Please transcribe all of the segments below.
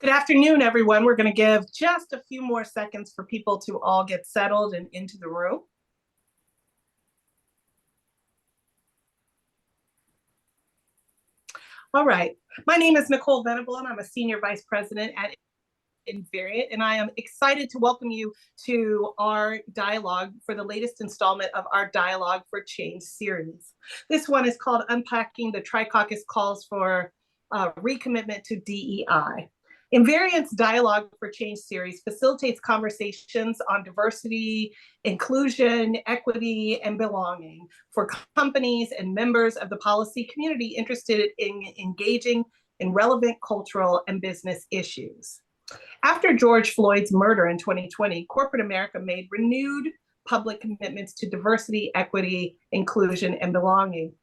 Good afternoon, everyone. We're going to give just a few more seconds for people to all get settled and into the room. All right. My name is Nicole Venable, and I'm a Senior Vice President at Invariant, and I am excited to welcome you to our dialogue for the latest installment of our Dialogue for Change series. This one is called Unpacking the Tri-Caucus Calls for Recommitment to DEI. Invariant's Dialogue for Change series facilitates conversations on diversity, inclusion, equity, and belonging for companies and members of the policy community interested in engaging in relevant cultural and business issues. After George Floyd's murder in 2020, corporate America made renewed public commitments to diversity, equity, inclusion, and belonging,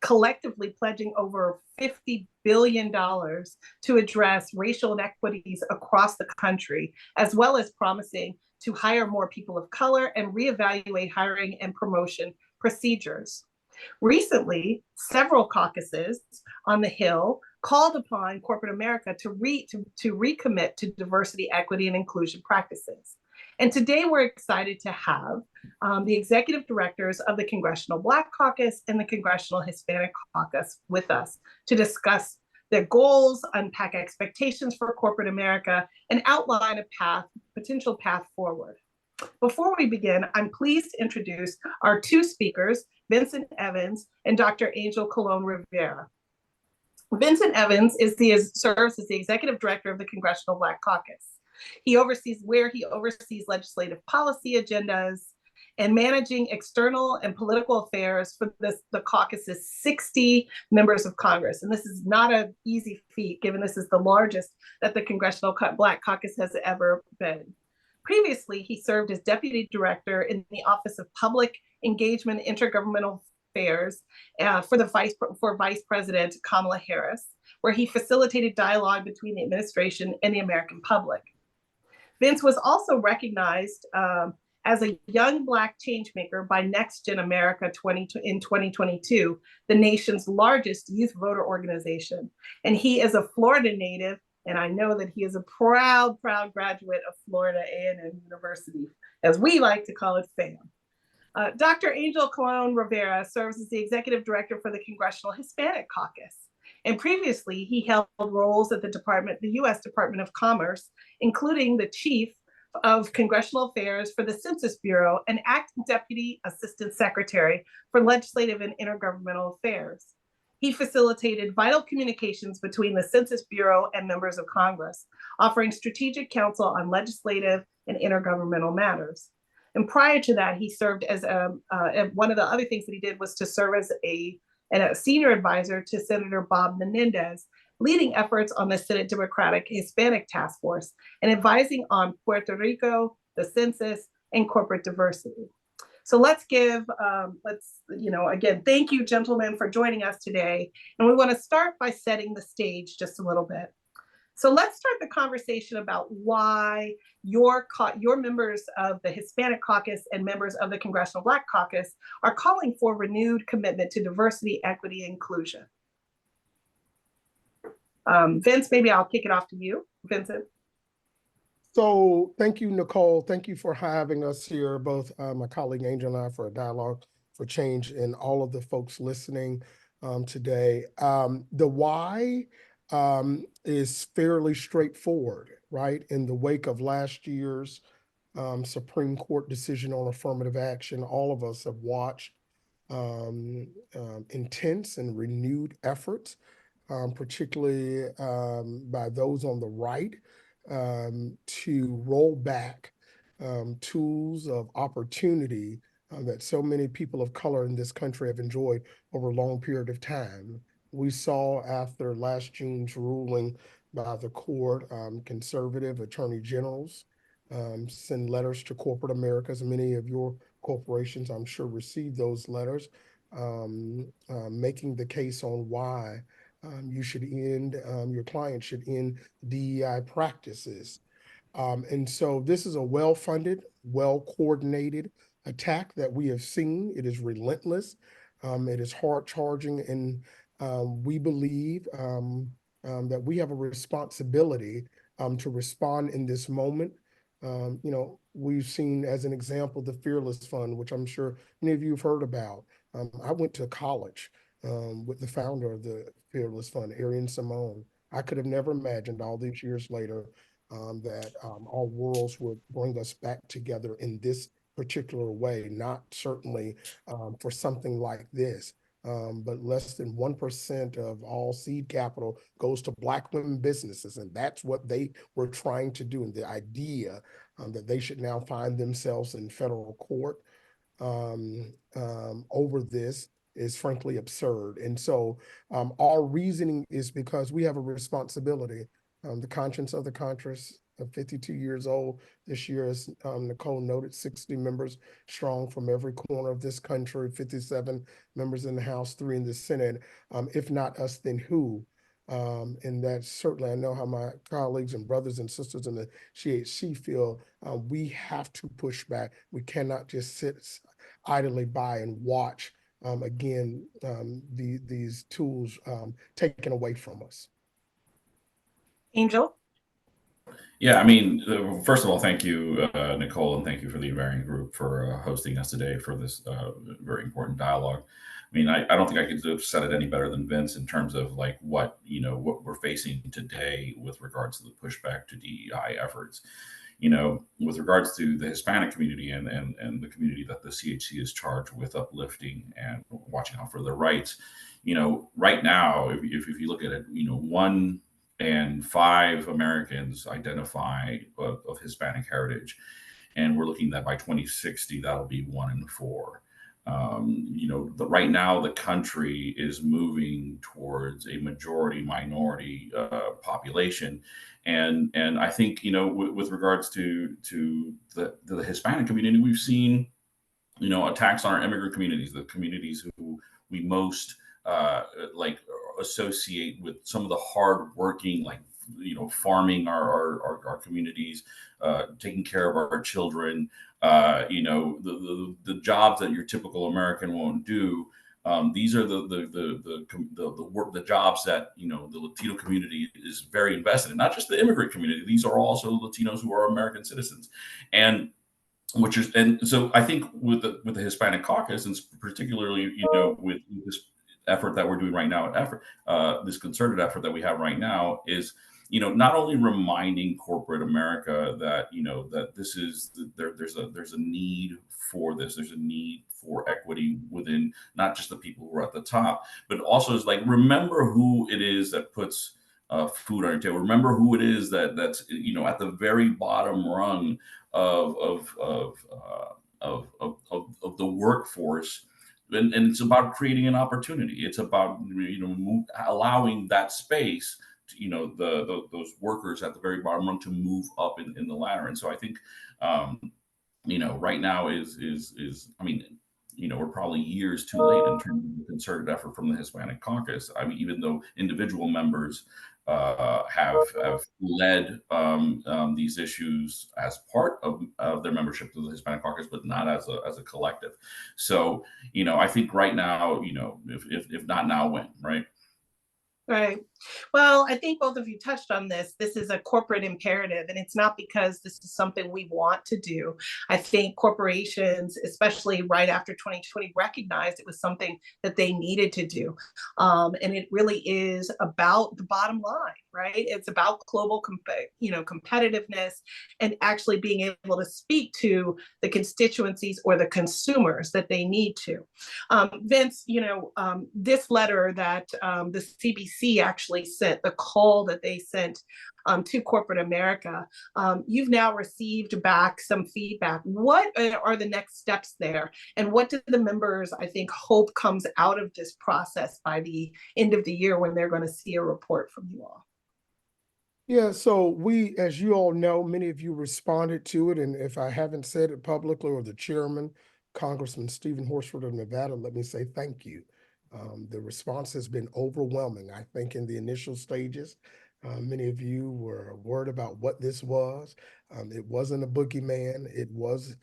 collectively pledging over $50 billion to address racial inequities across the country, as well as promising to hire more people of color and reevaluate hiring and promotion procedures. Recently, several caucuses on the Hill called upon corporate America to recommit to diversity, equity, and inclusion practices. And today we're excited to have the executive directors of the Congressional Black Caucus and the Congressional Hispanic Caucus with us to discuss their goals, unpack expectations for corporate America, and outline a potential path forward. Before we begin, I'm pleased to introduce our two speakers, Vincent Evans and Dr. Angel Colón-Rivera. Vincent Evans serves as the executive director of the Congressional Black Caucus. He oversees legislative policy agendas and managing external and political affairs for the caucus's 60 members of Congress. And this is not an easy feat, given this is the largest that the Congressional Black Caucus has ever been. Previously, he served as deputy director in the Office of Public Engagement and Intergovernmental Affairs for Vice President Kamala Harris, where he facilitated dialogue between the administration and the American public. Vince was also recognized as a young Black changemaker by Next Gen America in 2022, the nation's largest youth voter organization. And he is a Florida native, and I know that he is a proud graduate of Florida A&M University, as we like to call it, FAM. Dr. Angel Colón-Rivera serves as the executive director for the Congressional Hispanic Caucus. And previously, he held roles at the U.S. Department of Commerce, including the chief of Congressional Affairs for the Census Bureau and acting deputy assistant secretary for legislative and intergovernmental affairs. He facilitated vital communications between the Census Bureau and members of Congress, offering strategic counsel on legislative and intergovernmental matters. And prior to that, he served as one of the other things that he did was to serve as a senior advisor to Senator Bob Menendez, leading efforts on the Senate Democratic Hispanic Task Force and advising on Puerto Rico, the census, and corporate diversity. So again, thank you, gentlemen, for joining us today. And we want to start by setting the stage just a little bit. So let's start the conversation about why your members of the Hispanic Caucus and members of the Congressional Black Caucus are calling for renewed commitment to diversity, equity, and inclusion. Vince, maybe I'll kick it off to you. Vincent. So thank you, Nicole. Thank you for having us here, both my colleague Angel and I, for a dialogue for change, and all of the folks listening today. The why is fairly straightforward, right? In the wake of last year's Supreme Court decision on affirmative action, all of us have watched intense and renewed efforts, particularly by those on the right, to roll back tools of opportunity that so many people of color in this country have enjoyed over a long period of time. We saw after last June's ruling by the court, conservative attorney generals send letters to corporate America, as many of your corporations, I'm sure, received those letters, making the case on why you should end, your client should end DEI practices. And so this is a well-funded, well-coordinated attack that we have seen. It is relentless. It is hard-charging, and we believe that we have a responsibility to respond in this moment. We've seen as an example the Fearless Fund, which I'm sure many of you have heard about. I went to college with the founder of the Fearless Fund, Arian Simone. I could have never imagined all these years later that our worlds would bring us back together in this particular way, not certainly for something like this. But less than 1% of all seed capital goes to Black women businesses. And that's what they were trying to do. And the idea that they should now find themselves in federal court over this is frankly absurd. And so our reasoning is because we have a responsibility. The conscience of the Congress, 52 years old this year, as Nicole noted, 60 members strong from every corner of this country, 57 members in the House, 3 in the Senate. If not us, then who? And that certainly, I know how my colleagues and brothers and sisters in the CHC feel. We have to push back. We cannot just sit idly by and watch these tools taken away from us. Angel? Yeah, I mean, first of all, thank you, Nicole, and thank you for the Invariant group for hosting us today for this very important dialogue. I mean, I don't think I could have said it any better than Vince in terms of like what we're facing today with regards to the pushback to DEI efforts. With regards to the Hispanic community and the community that the CHC is charged with uplifting and watching out for their rights. Right now, if you look at it, 1 in 5 Americans identify of Hispanic heritage, and we're looking that by 2060 that'll be 1 in 4. Right now the country is moving towards a majority minority population, and I think with regards to the Hispanic community, we've seen attacks on our immigrant communities, the communities who we most associate with some of the hard working, farming our communities, taking care of our children, the jobs that your typical American won't do. These are the jobs that the Latino community is very invested in. Not just the immigrant community; these are also Latinos who are American citizens, and so I think with the Hispanic Caucus, and particularly with this effort that we're doing right now, this concerted effort that we have right now is not only reminding corporate America that that this is there's a need for this, there's a need for equity within not just the people who are at the top, but also is remember who it is that puts food on your table. Remember who it is that's at the very bottom rung of the workforce. And it's about creating an opportunity. It's about allowing that space to, those workers at the very bottom rung to move up in the ladder. And so I think right now is I mean, we're probably years too late in terms of the concerted effort from the Hispanic Caucus. I mean, even though individual members have led these issues as part of their membership to the Hispanic Caucus, but not as a collective. So, I think right now, if not now, when, right? Right. Well, I think both of you touched on this. This is a corporate imperative, and it's not because this is something we want to do. I think corporations, especially right after 2020, recognized it was something that they needed to do. And it really is about the bottom line, right? It's about global competitiveness and actually being able to speak to the constituencies or the consumers that they need to. Vince, this letter that the CBC actually sent, the call that they sent to corporate America, you've now received back some feedback. What are the next steps there? And what do the members, I think, hope comes out of this process by the end of the year when they're going to see a report from you all? Yeah, so we, as you all know, many of you responded to it. And if I haven't said it publicly, or the chairman, Congressman Stephen Horsford of Nevada, let me say thank you. The response has been overwhelming. I think in the initial stages, many of you were worried about what this was. It wasn't a boogeyman. It was,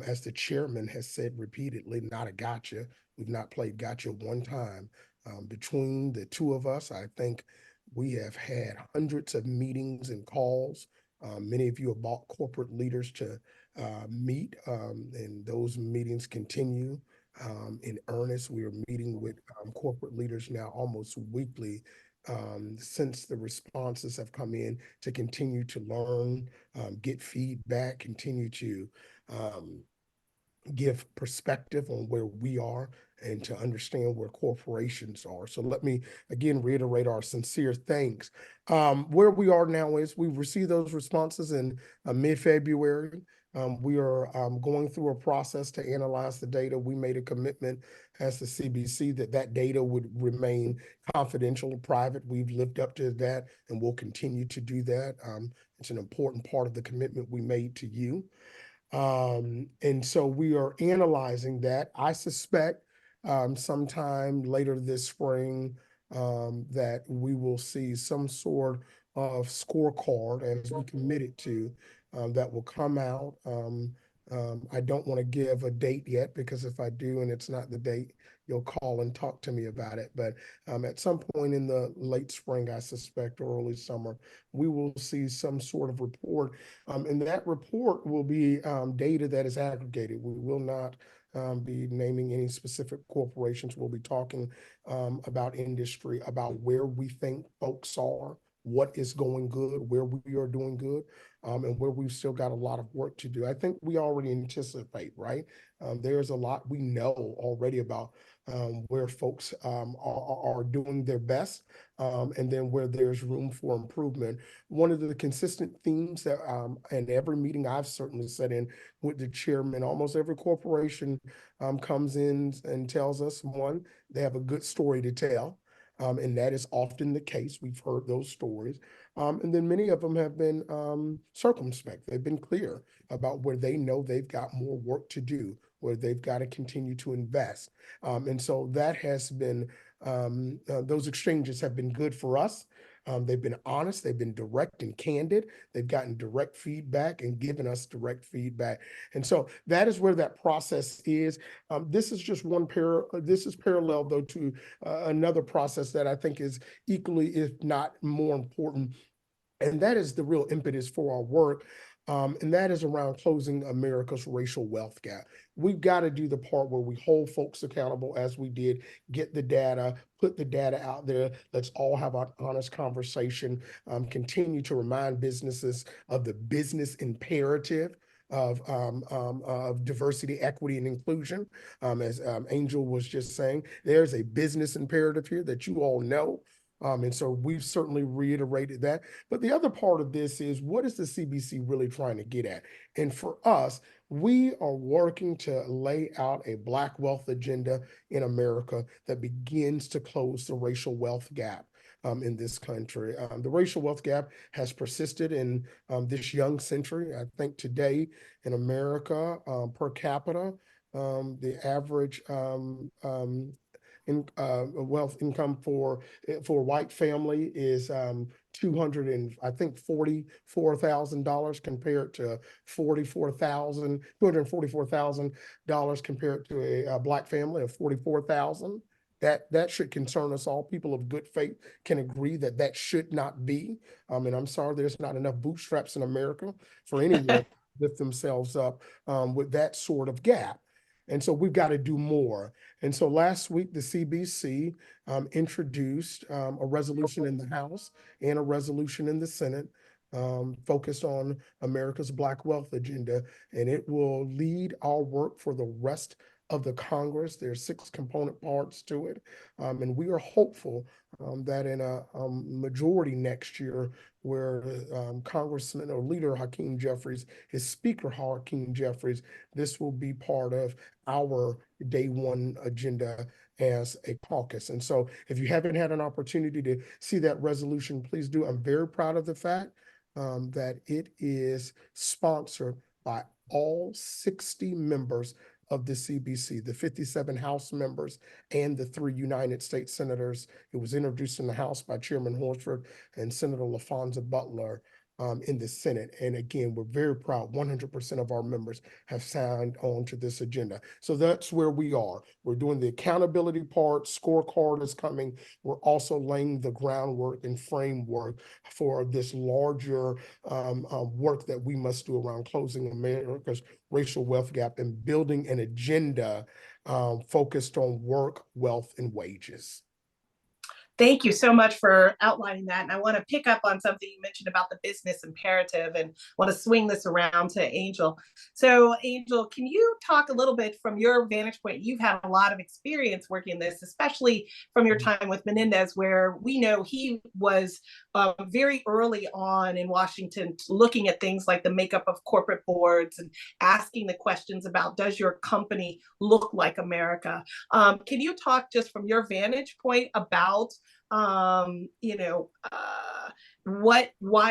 as the chairman has said repeatedly, not a gotcha. We've not played gotcha one time. Between the two of us, I think We have had hundreds of meetings and calls. Many of you have bought corporate leaders to meet, and those meetings continue in earnest. We are meeting with corporate leaders now almost weekly since the responses have come in to continue to learn, get feedback, continue to give perspective on where we are and to understand where corporations are. So let me again reiterate our sincere thanks. Where we are now is we've received those responses in mid-February. We are going through a process to analyze the data. We made a commitment as the CBC that that data would remain confidential and private. We've lived up to that and will continue to do that. It's an important part of the commitment we made to you. And so we are analyzing that. I suspect sometime later this spring that we will see some sort of scorecard as we committed to that will come out. I don't want to give a date yet because if I do and it's not the date, you'll call and talk to me about it. But at some point in the late spring, I suspect, or early summer, we will see some sort of report. And that report will be data that is aggregated. We will not be naming any specific corporations. We'll be talking about industry, about where we think folks are, what is going good, where we are doing good, and where we've still got a lot of work to do. I think we already anticipate, right? There's a lot we know already about where folks are doing their best, and then where there's room for improvement. One of the consistent themes that in every meeting I've certainly sat in with the chairman, almost every corporation comes in and tells us, one, they have a good story to tell. And that is often the case. We've heard those stories. And then many of them have been circumspect. They've been clear about where they know they've got more work to do, where they've got to continue to invest. And so that has been, those exchanges have been good for us. They've been honest, they've been direct and candid. They've gotten direct feedback and given us direct feedback. And so that is where that process is. This is just one this is parallel though to another process that I think is equally, if not more important. And that is the real impetus for our work. And that is around closing America's racial wealth gap. We've got to do the part where we hold folks accountable as we did, get the data, put the data out there. Let's all have an honest conversation, continue to remind businesses of the business imperative of diversity, equity, and inclusion. As Angel was just saying, there's a business imperative here that you all know. And so we've certainly reiterated that. But the other part of this is, what is the CBC really trying to get at? And for us, we are working to lay out a Black wealth agenda in America that begins to close the racial wealth gap in this country. The racial wealth gap has persisted in this young century. I think today in America, per capita, the average wealth income for a white family is $244,000 compared to $244,000 compared to a Black family of 44,000. That should concern us all. People of good faith can agree that that should not be. And I'm sorry, there's not enough bootstraps in America for anyone to lift themselves up with that sort of gap. And so we've got to do more. And so last week, the CBC introduced a resolution in the House and a resolution in the Senate focused on America's Black wealth agenda, and it will lead our work for the rest of the Congress. There's 6 component parts to it, and we are hopeful that in a majority next year, where Congressman or Leader Hakeem Jeffries is Speaker Hakeem Jeffries, this will be part of our day one agenda as a caucus. And so if you haven't had an opportunity to see that resolution, please do. I'm very proud of the fact that it is sponsored by all 60 members of the CBC, the 57 House members and the 3 United States senators. It was introduced in the House by Chairman Horsford and Senator LaFonza Butler. in the Senate. And again, we're very proud, 100% of our members have signed on to this agenda. So that's where we are. We're doing the accountability part, scorecard is coming. We're also laying the groundwork and framework for this larger work that we must do around closing America's racial wealth gap and building an agenda focused on work, wealth, and wages. Thank you so much for outlining that. And I want to pick up on something you mentioned about the business imperative and want to swing this around to Angel. So Angel, can you talk a little bit from your vantage point? You've had a lot of experience working this, especially from your time with Menendez, where we know he was very early on in Washington looking at things like the makeup of corporate boards and asking the questions about, does your company look like America? Can you talk just from your vantage point about why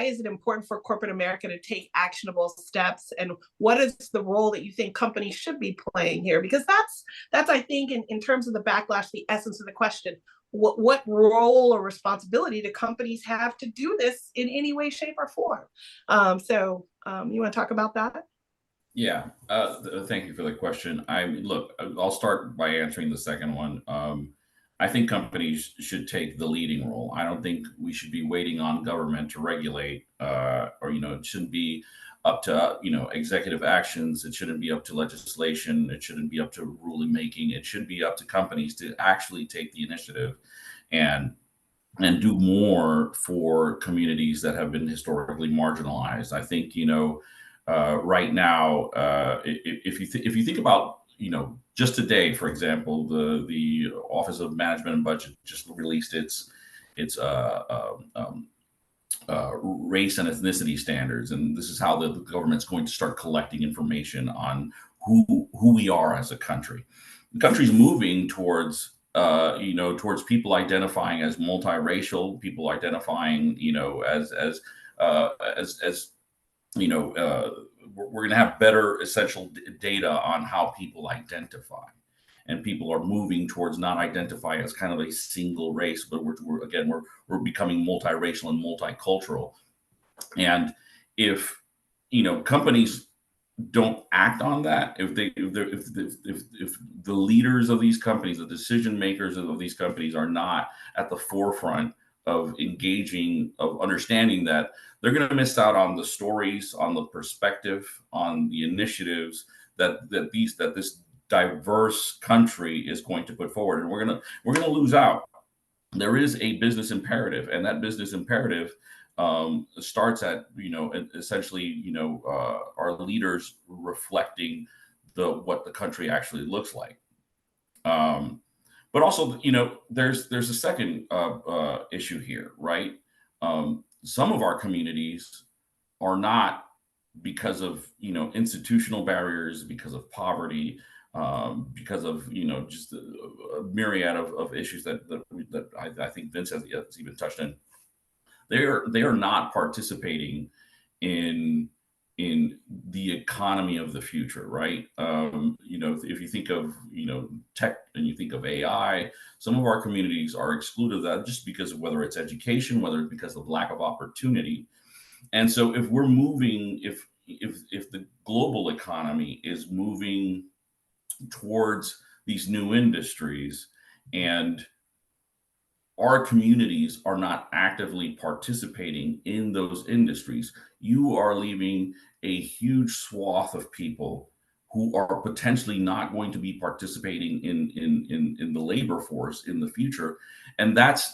is it important for corporate America to take actionable steps, and what is the role that you think companies should be playing here? Because that's I think in terms of the backlash, the essence of the question. What role or responsibility do companies have to do this in any way, shape, or form? You want to talk about that? Yeah, thank you for the question. I'll start by answering the second one. I think companies should take the leading role. I don't think we should be waiting on government to regulate, it shouldn't be up to, executive actions. It shouldn't be up to legislation. It shouldn't be up to ruling making. It should be up to companies to actually take the initiative and do more for communities that have been historically marginalized. I think, right now, if you think about, just today, for example, the Office of Management and Budget just released its race and ethnicity standards, and this is how the government's going to start collecting information on who we are as a country. The country's moving towards towards people identifying as multiracial, people identifying we're going to have better essential data on how people identify, and people are moving towards not identifying as kind of a single race, but we're becoming multiracial and multicultural. And if companies don't act on that, if the leaders of these companies, the decision makers of these companies, are not at the forefront of engaging, of understanding that, they're going to miss out on the stories, on the perspective, on the initiatives that this diverse country is going to put forward, and we're going to lose out. There is a business imperative, and that business imperative starts at essentially our leaders reflecting what the country actually looks like. But also, there's a second issue here, right? Some of our communities are not, because of institutional barriers, because of poverty, because of just a myriad of issues that I think Vince has even touched on. They are not participating in the economy of the future, right? If you think of tech and you think of AI, some of our communities are excluded of that just because of whether it's education, whether it's because of lack of opportunity. And so if we're moving, if the global economy is moving towards these new industries, and our communities are not actively participating in those industries, you are leaving a huge swath of people who are potentially not going to be participating in the labor force in the future. And that's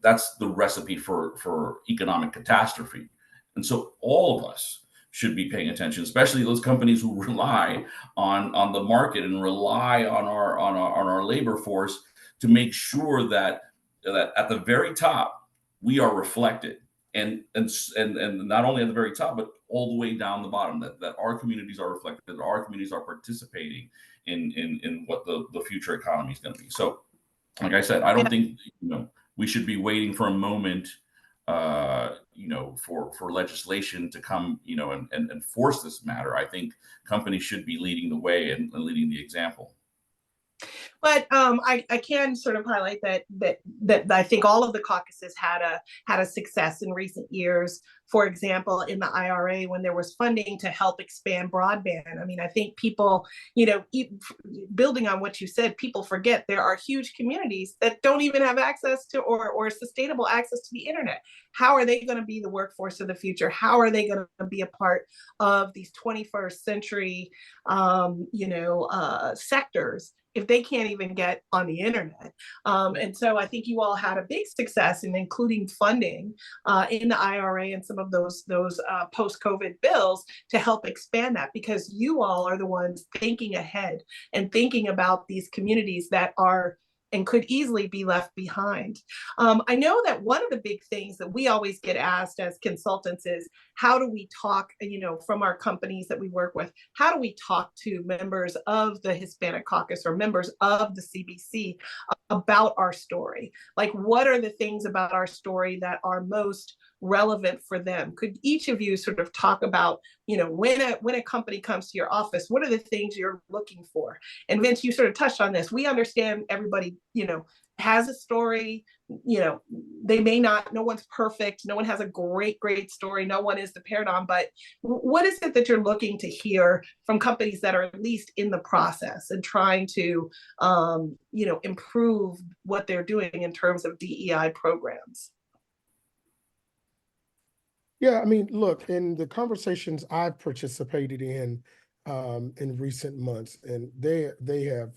the recipe for economic catastrophe. And so all of us should be paying attention, especially those companies who rely on the market and rely on our labor force, to make sure that at the very top we are reflected, and not only at the very top, but all the way down the bottom, that our communities are reflected, that our communities are participating in what the future economy is going to be. So, like I said, I don't think we should be waiting for a moment for legislation to come and force this matter. I think companies should be leading the way and leading the example. But I can sort of highlight that I think all of the caucuses had a success in recent years. For example, in the IRA, when there was funding to help expand broadband. I mean, I think people, building on what you said, people forget there are huge communities that don't even have access to or sustainable access to the internet. How are they going to be the workforce of the future? How are they going to be a part of these 21st century, sectors if they can't even get on the internet? And so I think you all had a big success in including funding in the IRA and some of those post-COVID bills to help expand that, because you all are the ones thinking ahead and thinking about these communities that are and could easily be left behind. I know that one of the big things that we always get asked as consultants is, how do we talk, from our companies that we work with, how do we talk to members of the Hispanic Caucus or members of the CBC about our story? Like, what are the things about our story that are most relevant for them? Could each of you sort of talk about, when a company comes to your office, what are the things you're looking for? And Vince, you sort of touched on this. We understand everybody, has a story. They may not, no one's perfect. No one has a great story. No one is the paradigm, but what is it that you're looking to hear from companies that are at least in the process and trying to, improve what they're doing in terms of DEI programs? Yeah, I mean, look, in the conversations I've participated in recent months, and they have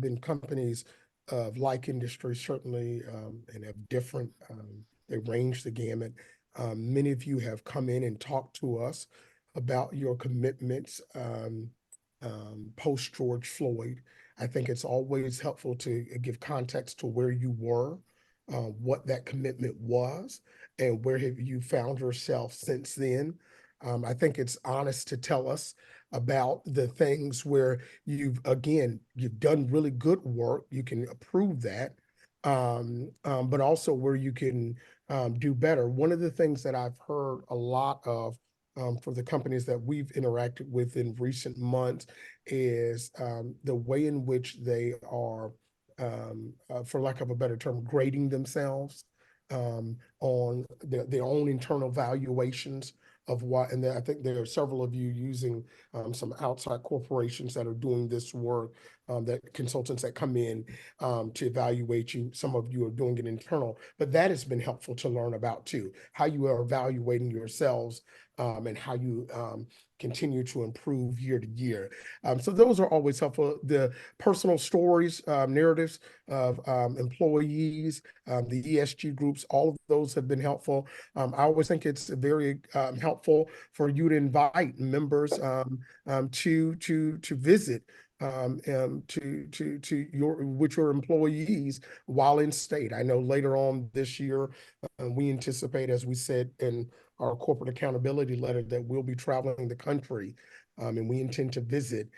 been companies of like industry, certainly, and have different, they range the gamut. Many of you have come in and talked to us about your commitments post George Floyd. I think it's always helpful to give context to where you were, what that commitment was, and where have you found yourself since then. I think it's honest to tell us about the things where you've done really good work. You can approve that, but also where you can do better. One of the things that I've heard a lot of for the companies that we've interacted with in recent months is the way in which they are, for lack of a better term, grading themselves on their own internal valuations of what, and I think there are several of you using some outside corporations that are doing this work, that consultants that come in to evaluate you. Some of you are doing it internal, but that has been helpful to learn about too, how you are evaluating yourselves and how you continue to improve year to year. So those are always helpful. The personal stories, narratives of employees, the ESG groups, all of those have been helpful. I always think it's very helpful for you to invite members to visit with your employees while in state. I know later on this year, we anticipate, as we said in our corporate accountability letter, that we'll be traveling the country, and we intend to visit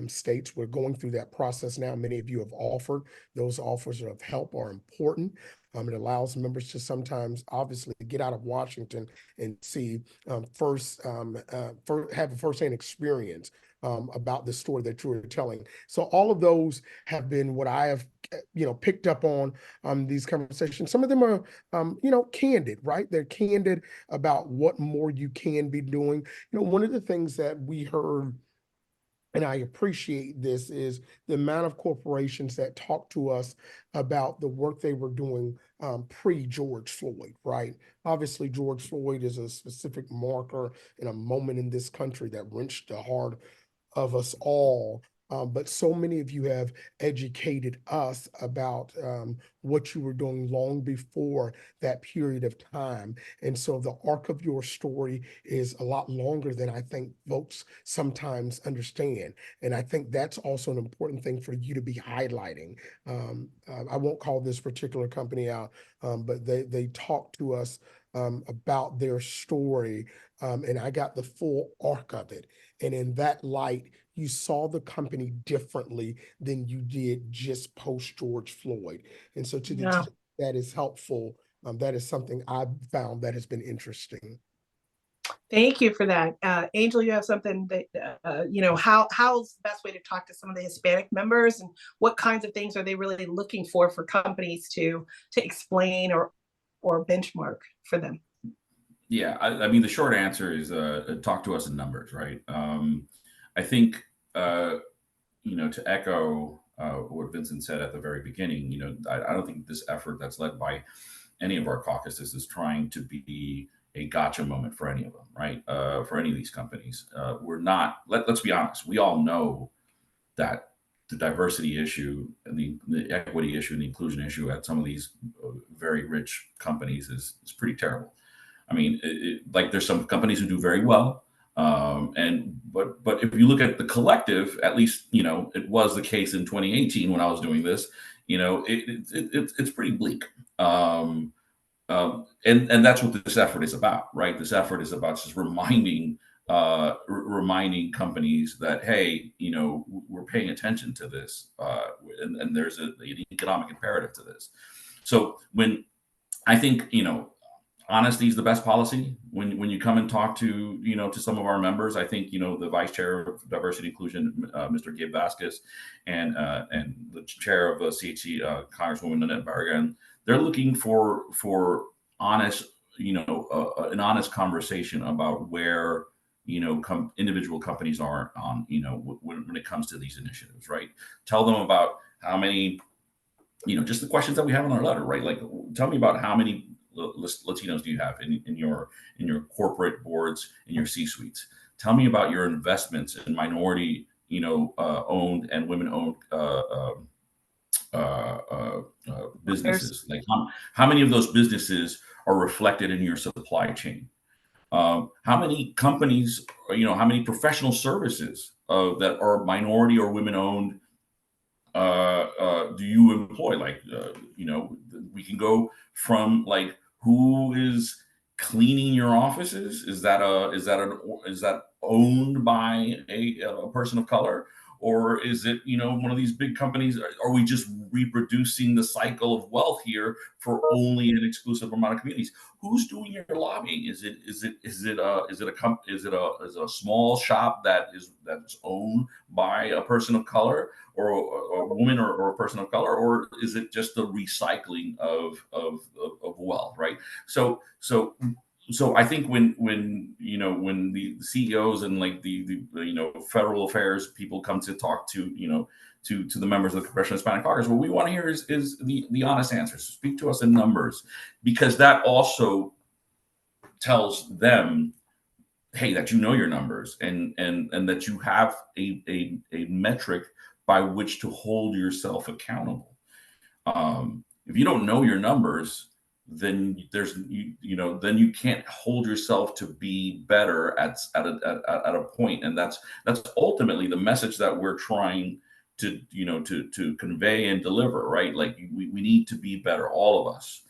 states. We're going through that process now. Many of you have offered. Those offers of help are important. It allows members to sometimes obviously get out of Washington and see have a firsthand experience about the story that you were telling. So all of those have been what I have picked up on these conversations. Some of them are candid, right? They're candid about what more you can be doing. One of the things that we heard, and I appreciate this, is the amount of corporations that talk to us about the work they were doing pre-George Floyd, right? Obviously, George Floyd is a specific marker in a moment in this country that wrenched the heart of us all. But so many of you have educated us about what you were doing long before that period of time. And so the arc of your story is a lot longer than I think folks sometimes understand. And I think that's also an important thing for you to be highlighting. I won't call this particular company out, but they talked to us about their story, and I got the full arc of it. And in that light, you saw the company differently than you did just post George Floyd. And so to the extent that is helpful, that is something I've found that has been interesting. Thank you for that. Angel, you have something that, how's the best way to talk to some of the Hispanic members, and what kinds of things are they really looking for companies to explain or benchmark for them? Yeah, I mean, the short answer is talk to us in numbers, right? I think, to echo what Vincent said at the very beginning, I don't think this effort that's led by any of our caucuses is trying to be a gotcha moment for any of them, right? For any of these companies. We're not, let's be honest, we all know that the diversity issue and the equity issue and the inclusion issue at some of these very rich companies is pretty terrible. I mean, like there's some companies who do very well. But if you look at the collective, at least, it was the case in 2018 when I was doing this, it's pretty bleak. And that's what this effort is about, right? This effort is about just reminding companies that, hey, we're paying attention to this, and there's an economic imperative to this. So when I think, honesty is the best policy. When you come and talk to, to some of our members, I think, the Vice Chair of Diversity and Inclusion, Mr. Gabe Vasquez, and the Chair of CHC, Congresswoman Nanette Barragan, they're looking for honest, an honest conversation about where, individual companies are on, when it comes to these initiatives, right? Tell them about how many, just the questions that we have in our letter, right? Like, tell me about how many Latinos do you have in your corporate boards, in your C-suites? Tell me about your investments in minority, owned and women-owned businesses. Like how many of those businesses are reflected in your supply chain? How many companies, how many professional services that are minority or women-owned do you employ? Like, we can go from like, who is cleaning your offices? Is that owned by a person of color? Or is it, one of these big companies? Are we just reproducing the cycle of wealth here for only an exclusive amount of communities? Who's doing your lobbying? Is it a small shop that's owned by a person of color, or a woman, or a person of color, or is it just the recycling of wealth, right? So I think when the CEOs and like the federal affairs people come to talk to to the members of the Congressional Hispanic Caucus, what we want to hear is the honest answers. Speak to us in numbers, because that also tells them, hey, that your numbers, and that you have a metric by which to hold yourself accountable. If you don't know your numbers, then then you can't hold yourself to be better at a point, and that's ultimately the message that we're trying to to convey and deliver, right? Like we need to be better, all of us.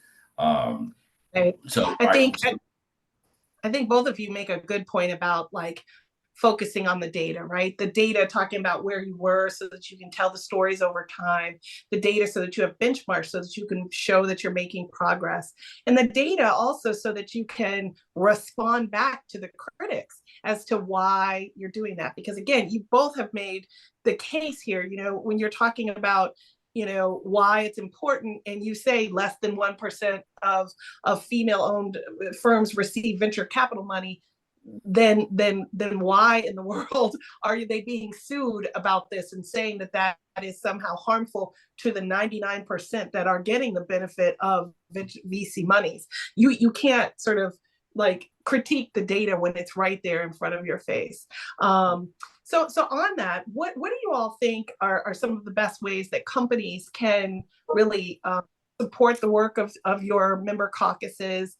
Right. So I think both of you make a good point about like focusing on the data, right? The data talking about where you were so that you can tell the stories over time, the data so that you have benchmarks so that you can show that you're making progress, and the data also so that you can respond back to the critics as to why you're doing that. Because again, you both have made the case here, when you're talking about why it's important, and you say less than 1% of female-owned firms receive venture capital money, then why in the world are they being sued about this and saying that is somehow harmful to the 99% that are getting the benefit of VC monies? You can't sort of like critique the data when it's right there in front of your face. So on that, what do you all think are some of the best ways that companies can really support the work of your member caucuses?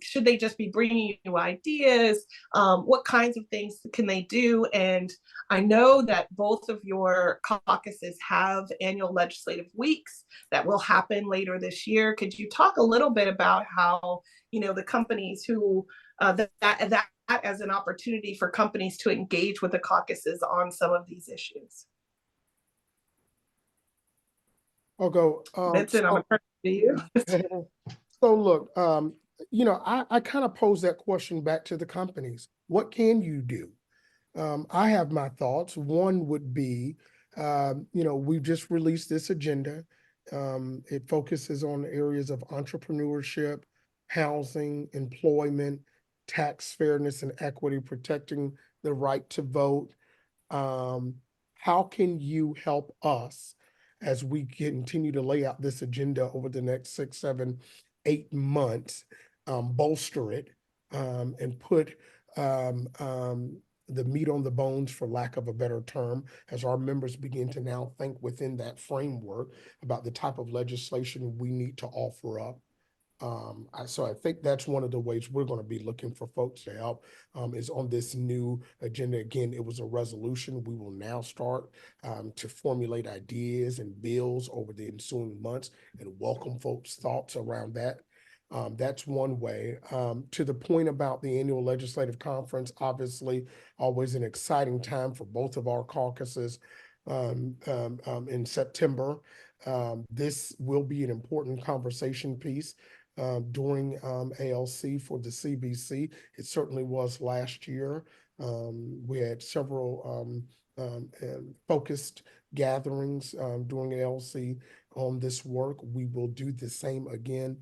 Should they just be bringing you ideas? What kinds of things can they do? And I know that both of your caucuses have annual legislative weeks that will happen later this year. Could you talk a little bit about how, the companies who, that as an opportunity for companies to engage with the caucuses on some of these issues? I'll go. Vincent, I'm going to turn to you. So look, I kind of pose that question back to the companies. What can you do? I have my thoughts. One would be, we've just released this agenda. It focuses on areas of entrepreneurship, housing, employment, tax fairness and equity, protecting the right to vote. How can you help us as we continue to lay out this agenda over the next 6, 7, 8 months, bolster it, and put the meat on the bones, for lack of a better term, as our members begin to now think within that framework about the type of legislation we need to offer up. So I think that's one of the ways we're going to be looking for folks to help, is on this new agenda. Again, it was a resolution. We will now start to formulate ideas and bills over the ensuing months and welcome folks' thoughts around that. That's one way. To the point about the annual legislative conference, obviously always an exciting time for both of our caucuses in September. This will be an important conversation piece during ALC for the CBC. It certainly was last year. We had several focused gatherings during ALC on this work. We will do the same again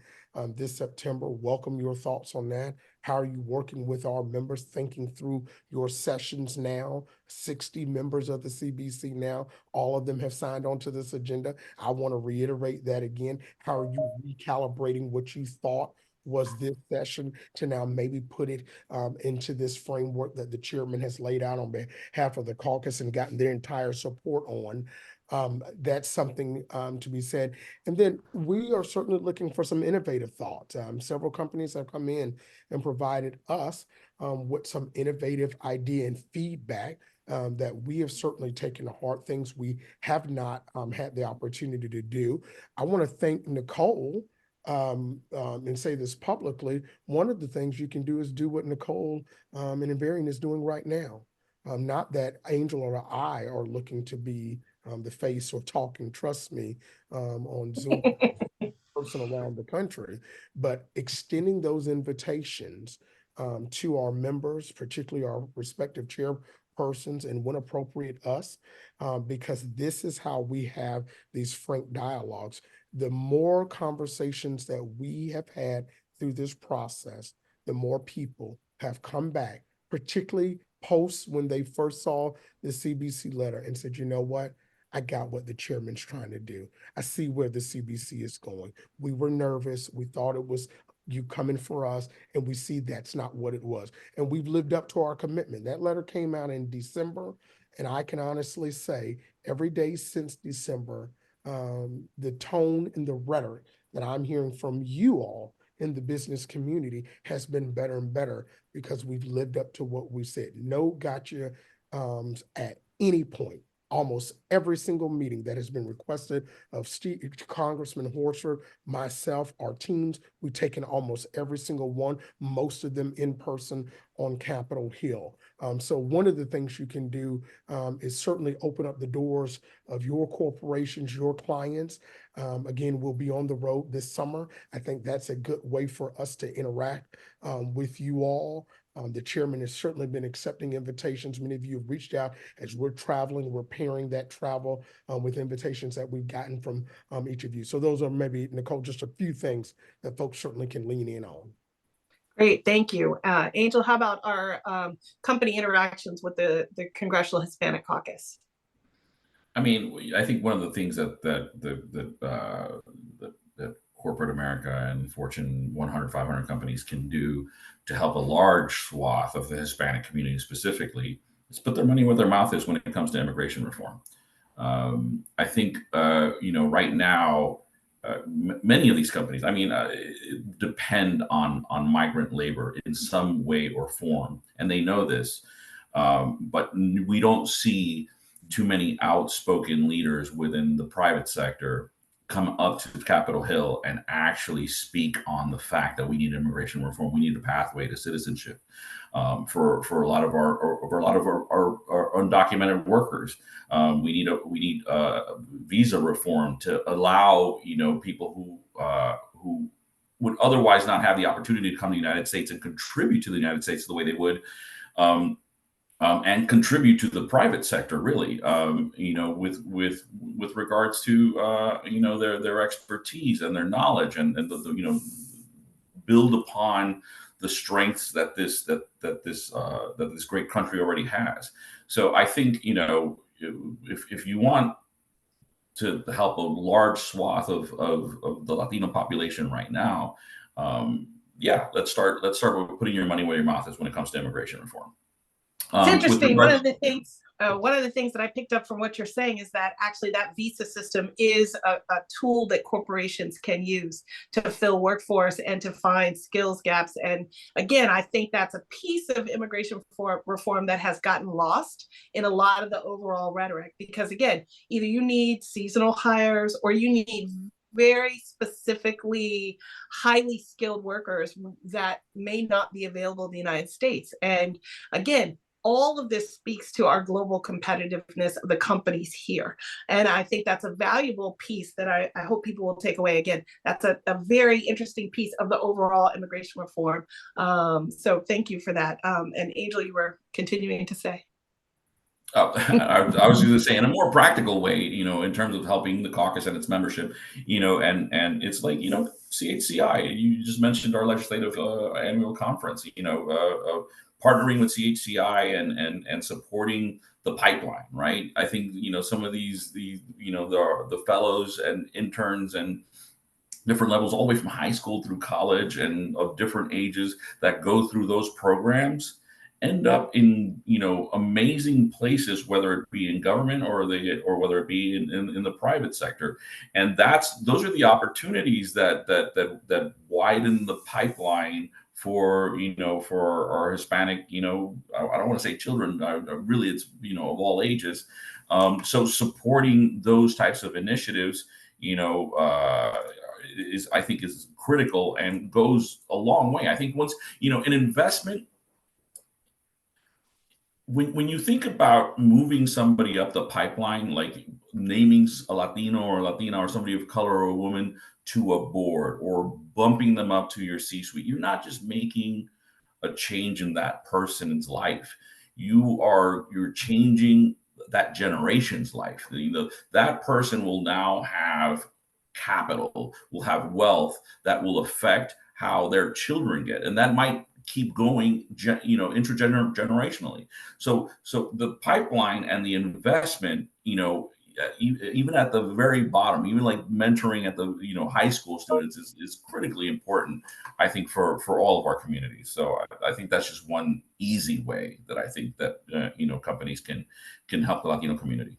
this September. Welcome your thoughts on that. How are you working with our members, thinking through your sessions now? 60 members of the CBC now, all of them have signed on to this agenda. I want to reiterate that again. How are you recalibrating what you thought was this session to now maybe put it into this framework that the chairman has laid out on behalf of the caucus and gotten their entire support on? That's something to be said. And then we are certainly looking for some innovative thoughts. Several companies have come in and provided us with some innovative idea and feedback that we have certainly taken to heart, things we have not had the opportunity to do. I want to thank Nicole and say this publicly. One of the things you can do is do what Nicole and Invariant is doing right now. Not that Angel or I are looking to be the face or talking, trust me, on Zoom person around the country, but extending those invitations to our members, particularly our respective chairpersons, and when appropriate us, because this is how we have these frank dialogues. The more conversations that we have had through this process, the more people have come back, particularly post when they first saw the CBC letter and said, you know what? I got what the chairman's trying to do. I see where the CBC is going. We were nervous. We thought it was you coming for us, and we see that's not what it was. And we've lived up to our commitment. That letter came out in December, and I can honestly say every day since December, the tone and the rhetoric that I'm hearing from you all in the business community has been better and better because we've lived up to what we said. No gotcha at any point. Almost every single meeting that has been requested of Congressman Horsford, myself, our teams, we've taken almost every single one, most of them in person on Capitol Hill. So one of the things you can do is certainly open up the doors of your corporations, your clients. Again, we'll be on the road this summer. I think that's a good way for us to interact with you all. The chairman has certainly been accepting invitations. Many of you have reached out as we're traveling. We're pairing that travel with invitations that we've gotten from each of you. So those are maybe, Nicole, just a few things that folks certainly can lean in on. Great, thank you. Angel, how about our company interactions with the Congressional Hispanic Caucus? I mean, I think one of the things that corporate America and Fortune 100, 500 companies can do to help a large swath of the Hispanic community specifically is put their money where their mouth is when it comes to immigration reform. I think, right now, many of these companies, depend on migrant labor in some way or form, and they know this, but we don't see too many outspoken leaders within the private sector come up to Capitol Hill and actually speak on the fact that we need immigration reform. We need a pathway to citizenship for a lot of our undocumented workers. We need visa reform to allow people who would otherwise not have the opportunity to come to the United States and contribute to the United States the way they would, and contribute to the private sector, really, with regards to their expertise and their knowledge, and build upon the strengths that this great country already has. So I think if you want to help a large swath of the Latino population right now, let's start with putting your money where your mouth is when it comes to immigration reform. It's interesting. One of the things that I picked up from what you're saying is that actually that visa system is a tool that corporations can use to fill workforce and to find skills gaps. And again, I think that's a piece of immigration reform that has gotten lost in a lot of the overall rhetoric, because again, either you need seasonal hires or you need very specifically highly skilled workers that may not be available in the United States. And again, all of this speaks to our global competitiveness of the companies here. And I think that's a valuable piece that I hope people will take away. Again, that's a very interesting piece of the overall immigration reform. So thank you for that. And Angel, you were continuing to say. I was going to say, in a more practical way, in terms of helping the caucus and its membership, and it's like, CHCI, you just mentioned our legislative annual conference, partnering with CHCI and supporting the pipeline, right? I think, some of the fellows and interns and different levels, all the way from high school through college and of different ages that go through those programs end up in, amazing places, whether it be in government or whether it be in the private sector. And those are the opportunities that widen the pipeline for our Hispanic, I don't want to say children, really it's, of all ages. So supporting those types of initiatives, I think is critical and goes a long way. I think once, an investment, when you think about moving somebody up the pipeline, like naming a Latino or Latina or somebody of color or a woman to a board or bumping them up to your C-suite, you're not just making a change in that person's life. You're changing that generation's life. That person will now have capital, will have wealth that will affect how their children get, and that might keep going, intergenerationally. So the pipeline and the investment, even at the very bottom, even like mentoring at the high school students is critically important, I think, for all of our communities. So I think that's just one easy way that I think that companies can help the Latino community.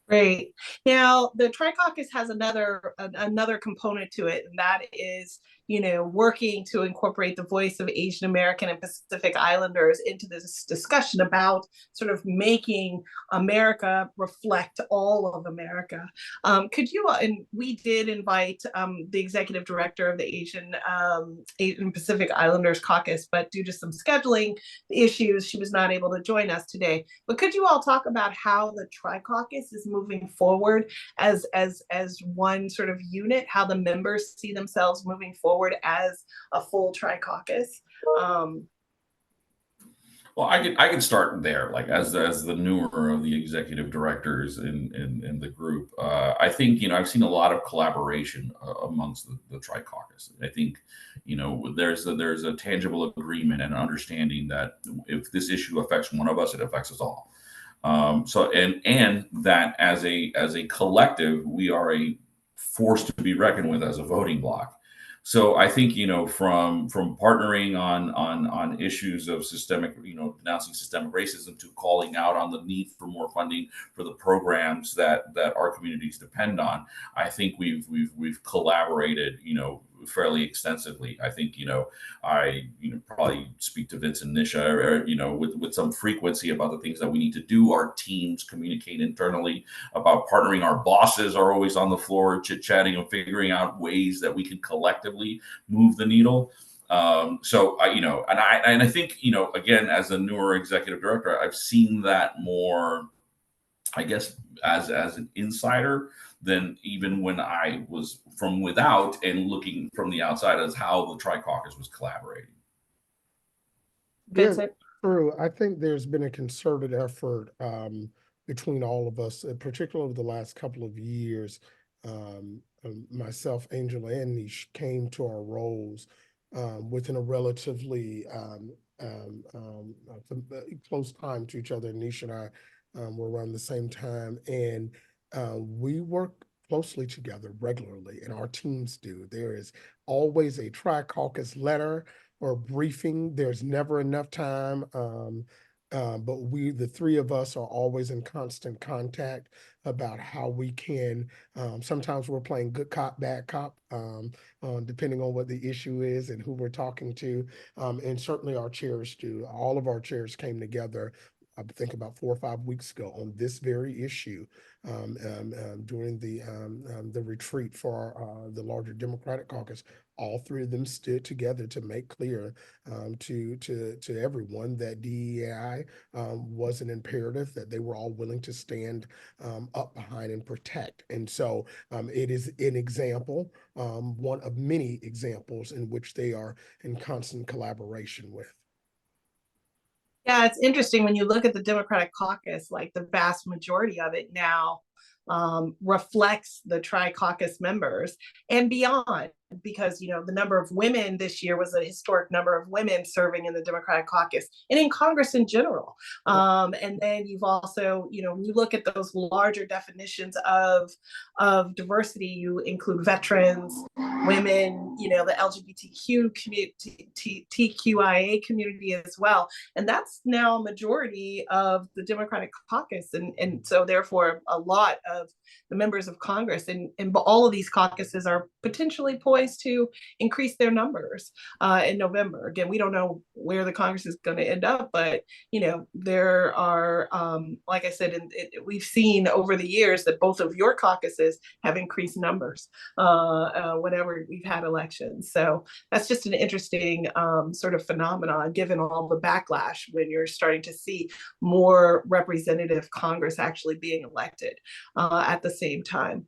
Great. Now, the Tri-Caucus has another component to it, and that is, working to incorporate the voice of Asian American and Pacific Islanders into this discussion about sort of making America reflect all of America. Could you, and we did invite the executive director of the Asian Pacific Islanders Caucus, but due to some scheduling issues, she was not able to join us today. But could you all talk about how the Tri-Caucus is moving forward as one sort of unit, how the members see themselves moving forward as a full Tri-Caucus? Well, I can start there, like as the newer of the executive directors in the group. I think I've seen a lot of collaboration amongst the Tri-Caucus. I think there's a tangible agreement and understanding that if this issue affects one of us, it affects us all. So and that as a collective, we are a force to be reckoned with as a voting bloc. So I think from partnering on issues of systemic, denouncing systemic racism, to calling out on the need for more funding for the programs that our communities depend on, I think we've collaborated fairly extensively. I think I probably speak to Vincent and Nisha with some frequency about the things that we need to do. Our teams communicate internally about partnering. Our bosses are always on the floor chit-chatting and figuring out ways that we can collectively move the needle. So I think again, as a newer executive director, I've seen that more, I guess, as an insider than even when I was from without and looking from the outside as how the Tri-Caucus was collaborating. Vincent? Yeah, true. I think there's been a concerted effort between all of us, particularly over the last couple of years. Myself, Angela, and Nish came to our roles within a relatively close time to each other. Nish and I were around the same time, and we work closely together regularly, and our teams do. There is always a Tri-Caucus letter or briefing. There's never enough time. But the three of us are always in constant contact about how we can, sometimes we're playing good cop, bad cop, depending on what the issue is and who we're talking to. And certainly our chairs do. All of our chairs came together, I think about 4 or 5 weeks ago, on this very issue during the retreat for the larger Democratic caucus. All three of them stood together to make clear to everyone that DEI was an imperative that they were all willing to stand up behind and protect. And so it is an example, one of many examples in which they are in constant collaboration with. Yeah, it's interesting when you look at the Democratic caucus, like the vast majority of it now reflects the Tri-Caucus members and beyond, because the number of women this year was a historic number of women serving in the Democratic caucus and in Congress in general. And then you've also, when you look at those larger definitions of diversity, you include veterans, women, the LGBTQ community, TQIA community as well. And that's now a majority of the Democratic caucus. And so therefore a lot of the members of Congress and all of these caucuses are potentially poised to increase their numbers in November. Again, we don't know where the Congress is going to end up, but there are, like I said, we've seen over the years that both of your caucuses have increased numbers whenever we've had elections. So that's just an interesting sort of phenomenon, given all the backlash when you're starting to see more representative Congress actually being elected at the same time.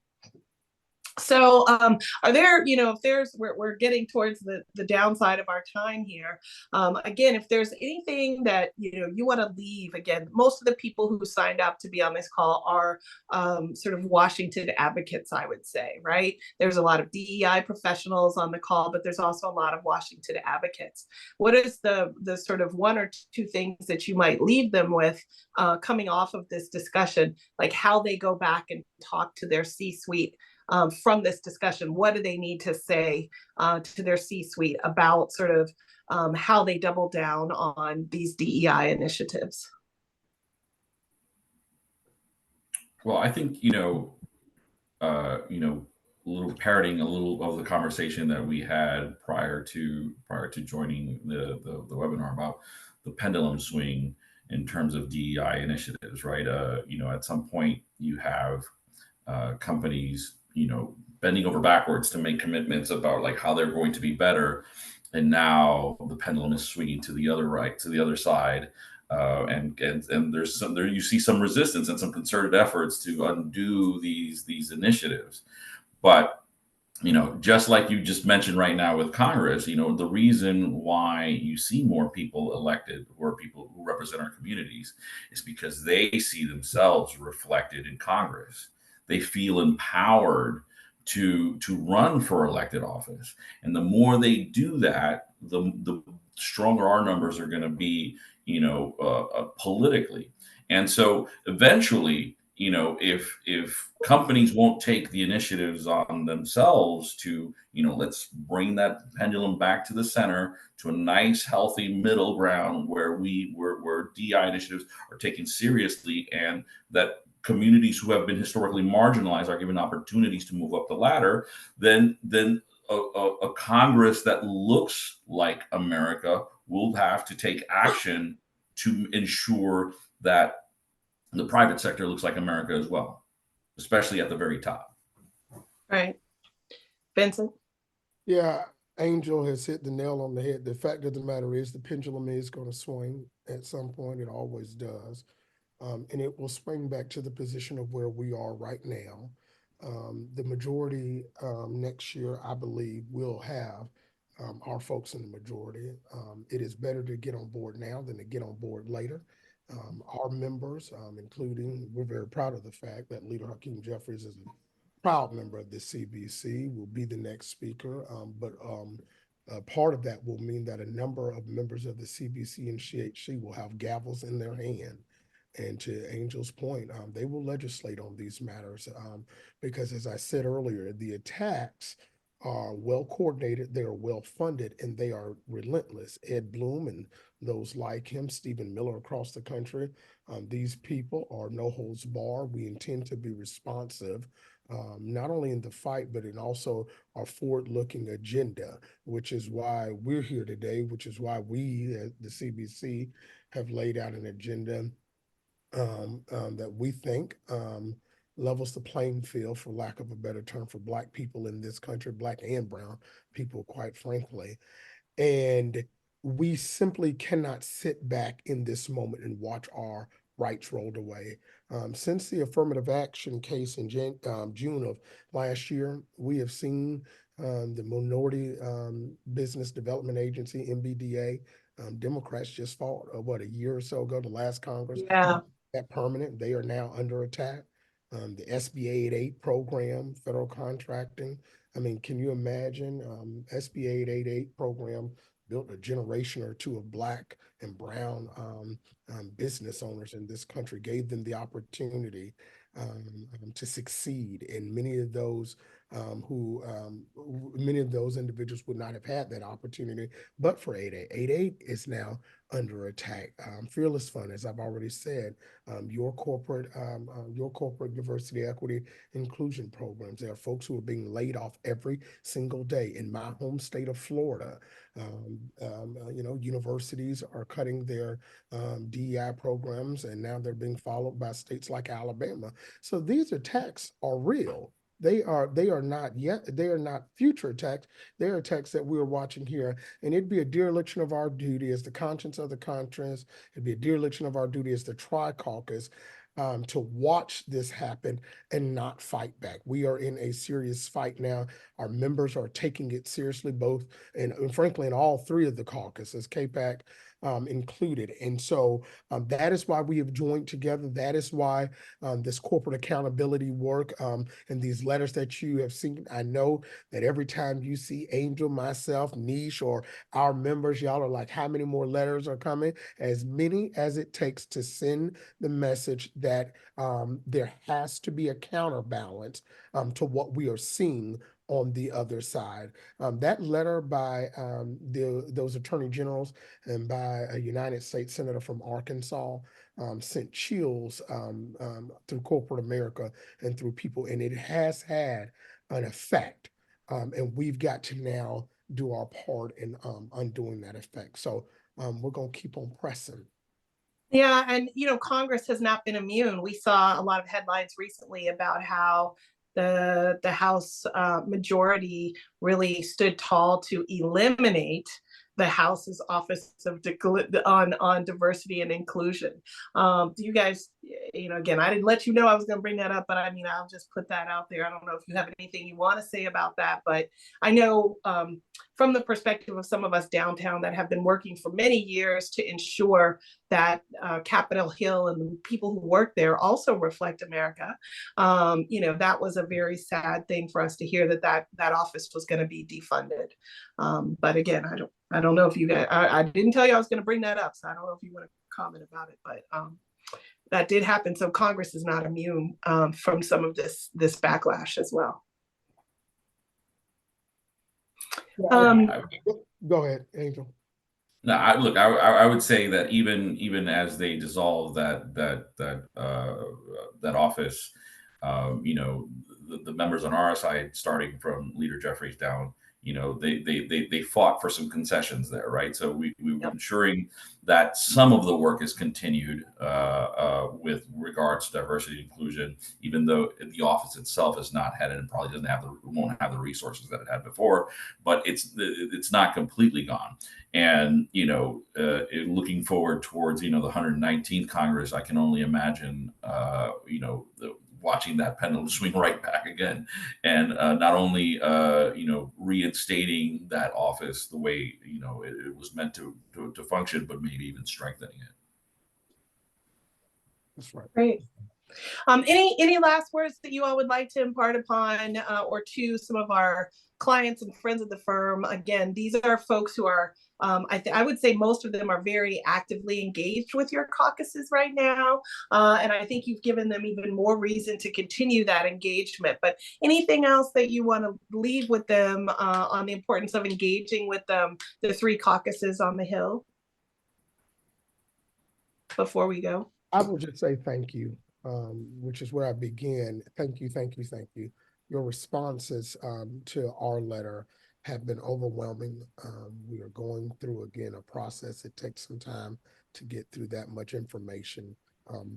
So are there, if there's, we're getting towards the downside of our time here. Again, if there's anything that, you want to leave, again, most of the people who signed up to be on this call are sort of Washington advocates, I would say, right? There's a lot of DEI professionals on the call, but there's also a lot of Washington advocates. What is the sort of 1 or 2 things that you might leave them with coming off of this discussion, like how they go back and talk to their C-suite from this discussion? What do they need to say to their C-suite about sort of how they double down on these DEI initiatives? Well, I think, a little parroting a little of the conversation that we had prior to joining the webinar about the pendulum swing in terms of DEI initiatives, right? At some point you have companies, bending over backwards to make commitments about like how they're going to be better, and now the pendulum is swinging to the other side, and there's you see some resistance and some concerted efforts to undo these initiatives. But just like you just mentioned right now with Congress, the reason why you see more people elected or people who represent our communities is because they see themselves reflected in Congress. They feel empowered to run for elected office. And the more they do that, the stronger our numbers are going to be, politically. And so eventually, if companies won't take the initiatives on themselves to, let's bring that pendulum back to the center, to a nice, healthy middle ground where DEI initiatives are taken seriously, and that communities who have been historically marginalized are given opportunities to move up the ladder, then a Congress that looks like America will have to take action to ensure that the private sector looks like America as well, especially at the very top. Right. Vincent? Yeah, Angel has hit the nail on the head. The fact of the matter is the pendulum is going to swing at some point. It always does. And it will swing back to the position of where we are right now. The majority next year, I believe, will have our folks in the majority. It is better to get on board now than to get on board later. Our members, including, we're very proud of the fact that Leader Hakeem Jeffries is a proud member of the CBC, will be the next speaker. But part of that will mean that a number of members of the CBC and CHC will have gavels in their hand. And to Angel's point, they will legislate on these matters because, as I said earlier, the attacks are well coordinated, they are well funded, and they are relentless. Ed Bloom and those like him, Stephen Miller across the country, these people are no holds bar. We intend to be responsive, not only in the fight, but in also our forward-looking agenda, which is why we're here today, which is why we, at the CBC, have laid out an agenda that we think levels the playing field, for lack of a better term, for Black people in this country, Black and brown people, quite frankly. And we simply cannot sit back in this moment and watch our rights rolled away. Since the affirmative action case in June of last year, we have seen the Minority Business Development Agency, MBDA, Democrats just fought, a year or so ago, the last Congress. Yeah. That permanent, they are now under attack. The SB 888 program, federal contracting. I mean, can you imagine SB 888 program built a generation or two of Black and brown business owners in this country, gave them the opportunity to succeed. And many of those many of those individuals would not have had that opportunity, but for 88 is now under attack. Fearless Fund, as I've already said, your corporate diversity, equity, inclusion programs. There are folks who are being laid off every single day. In my home state of Florida, universities are cutting their DEI programs, and now they're being followed by states like Alabama. So these attacks are real. They are not future attacks. They are attacks that we are watching here. And it'd be a dereliction of our duty as the conscience of the conscience. It'd be a dereliction of our duty as the Tri-Caucus to watch this happen and not fight back. We are in a serious fight now. Our members are taking it seriously, both and frankly in all three of the caucuses, KPAC included. And so that is why we have joined together. That is why this corporate accountability work and these letters that you have seen, I know that every time you see Angel, myself, Niche, or our members, y'all are like, how many more letters are coming? As many as it takes to send the message that there has to be a counterbalance to what we are seeing on the other side. That letter by those attorney generals and by a United States Senator from Arkansas sent chills through corporate America and through people, and it has had an effect. And we've got to now do our part in undoing that effect. So we're going to keep on pressing. Yeah, and Congress has not been immune. We saw a lot of headlines recently about how the House majority really stood tall to eliminate the House's Office of on Diversity and Inclusion. Do you guys, again, I didn't let you know I was going to bring that up, but I mean, I'll just put that out there. I don't know if you have anything you want to say about that, but I know from the perspective of some of us downtown that have been working for many years to ensure that Capitol Hill and the people who work there also reflect America. That was a very sad thing for us to hear that office was going to be defunded. But again, I don't know if you guys, I didn't tell you I was going to bring that up, so I don't know if you want to comment about it, but that did happen. So Congress is not immune from some of this backlash as well. Go ahead, Angel. No, I would say that even as they dissolve that office, the members on our side, starting from Leader Jeffries down, they fought for some concessions there, right? So we were ensuring that some of the work is continued with regards to diversity and inclusion, even though the office itself has not had it and probably won't have the resources that it had before, but it's not completely gone. And looking forward towards the 119th Congress, I can only imagine watching that pendulum swing right back again, and not only reinstating that office the way it was meant to function, but maybe even strengthening it. That's right. Great. Any last words that you all would like to impart upon or to some of our clients and friends of the firm? Again, these are folks who are, I would say most of them are very actively engaged with your caucuses right now. And I think you've given them even more reason to continue that engagement. But anything else that you want to leave with them on the importance of engaging with the 3 caucuses on the Hill before we go? I will just say thank you, which is where I began. Thank you, thank you, thank you. Your responses to our letter have been overwhelming. We are going through, again, a process. It takes some time to get through that much information.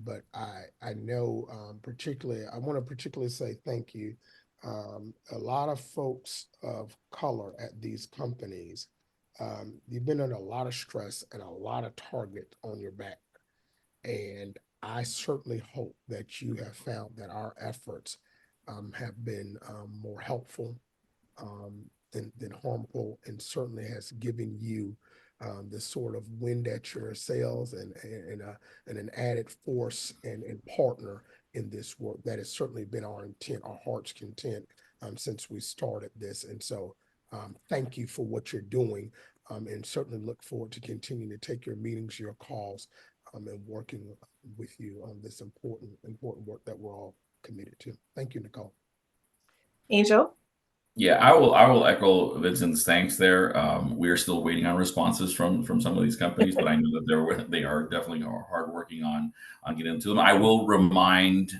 But I know particularly, I want to particularly say thank you. A lot of folks of color at these companies, you've been under a lot of stress and a lot of target on your back. And I certainly hope that you have found that our efforts have been more helpful than harmful, and certainly has given you the sort of wind at your sails and an added force and partner in this work. That has certainly been our intent, our heart's content since we started this. And so thank you for what you're doing, and certainly look forward to continuing to take your meetings, your calls, and working with you on this important work that we're all committed to. Thank you, Nicole. Angel? Yeah, I will echo Vincent's thanks there. We are still waiting on responses from some of these companies, but I know that they are definitely hard working on getting to them. I will remind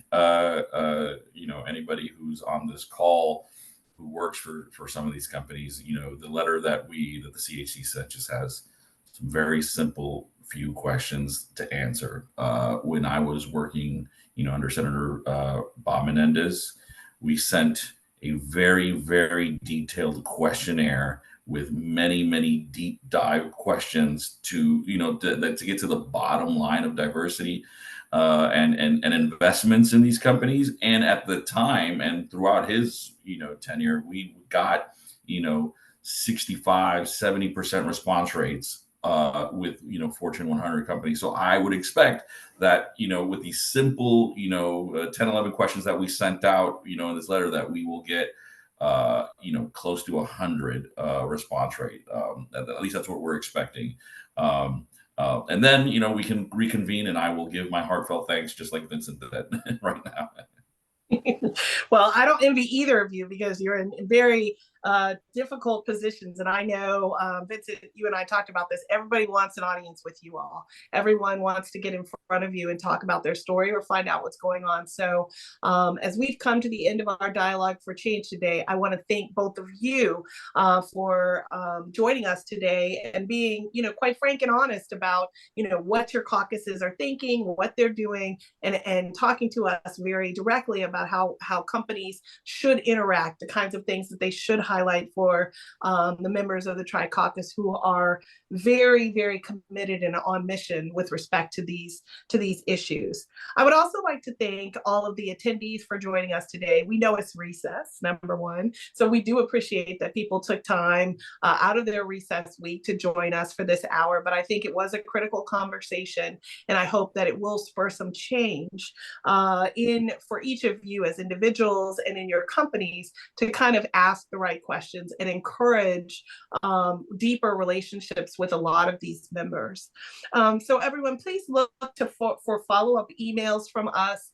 anybody who's on this call who works for some of these companies, the letter that the CHC sent just has some very simple few questions to answer. When I was working, under Senator Bob Menendez, we sent a very, very detailed questionnaire with many, many deep dive questions to get to the bottom line of diversity and investments in these companies. And at the time and throughout his tenure, we got 65-70% response rates with Fortune 100 companies. So I would expect that with these simple 10-11 questions that we sent out in this letter, that we will get close to 100 response rate. At least that's what we're expecting. And then we can reconvene, and I will give my heartfelt thanks, just like Vincent did right now. Well, I don't envy either of you, because you're in very difficult positions. And I know, Vincent, you and I talked about this. Everybody wants an audience with you all. Everyone wants to get in front of you and talk about their story or find out what's going on. So as we've come to the end of our Dialogue for Change today, I want to thank both of you for joining us today and being, quite frank and honest about, what your caucuses are thinking, what they're doing, and talking to us very directly about how companies should interact, the kinds of things that they should highlight for the members of the Tri-Caucus who are very, very committed and on mission with respect to these issues. I would also like to thank all of the attendees for joining us today. We know it's recess, number one, so we do appreciate that people took time out of their recess week to join us for this hour, but I think it was a critical conversation, and I hope that it will spur some change for each of you as individuals and in your companies to kind of ask the right questions and encourage deeper relationships with a lot of these members. So everyone, please look for follow-up emails from us.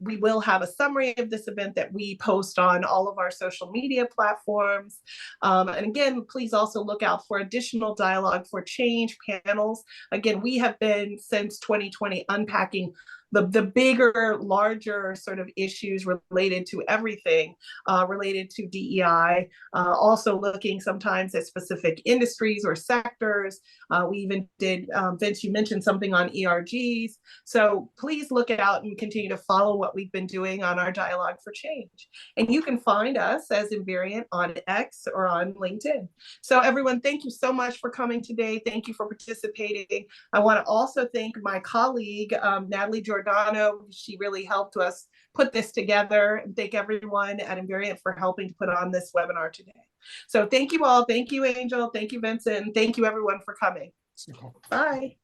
We will have a summary of this event that we post on all of our social media platforms. And again, please also look out for additional Dialogue for Change panels. Again, we have been, since 2020, unpacking the bigger, larger sort of issues related to everything related to DEI, also looking sometimes at specific industries or sectors. We even did, Vince, you mentioned something on ERGs. So please look out and continue to follow what we've been doing on our Dialogue for Change. And you can find us as Invariant on X or on LinkedIn. So everyone, thank you so much for coming today. Thank you for participating. I want to also thank my colleague, Natalie Jordan, Giordano. She really helped us put this together. And thank everyone at Invariant for helping to put on this webinar today. So thank you all. Thank you, Angel. Thank you, Vincent. Thank you, everyone, for coming. Bye.